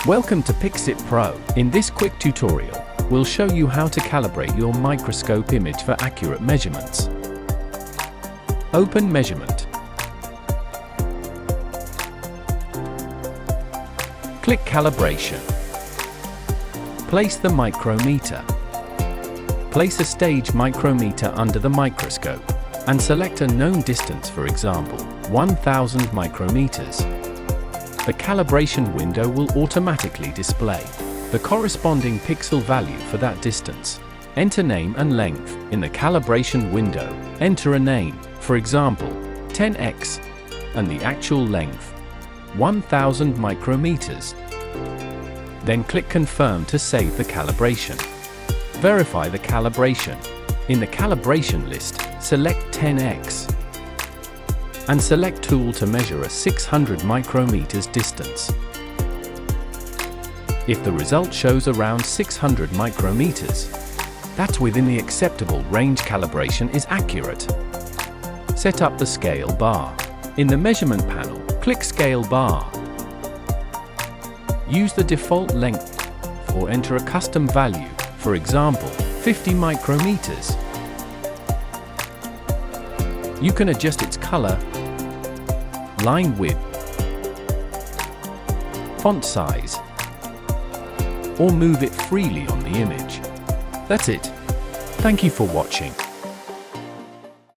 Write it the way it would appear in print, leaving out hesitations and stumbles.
Welcome to Pixit Pro. In this quick tutorial, we'll show you how to calibrate your microscope image for accurate measurements. Open Measurement. Click Calibration. Place the micrometer. Place a stage micrometer under the microscope and select a known distance, for example, 1000 micrometers. The calibration window will automatically display the corresponding pixel value for that distance. Enter name and length. In the calibration window, enter a name, for example, 10x, and the actual length, 1000 micrometers. Then click Confirm to save the calibration. Verify the calibration. In the calibration list, select 10x and select Tool to measure a 600 micrometers distance. If the result shows around 600 micrometers, that's within the acceptable range. Calibration is accurate. Set up the scale bar. In the measurement panel, click Scale Bar. Use the default length or enter a custom value, for example, 50 micrometers. You can adjust its color, line width, font size, or move it freely on the image. That's it. Thank you for watching.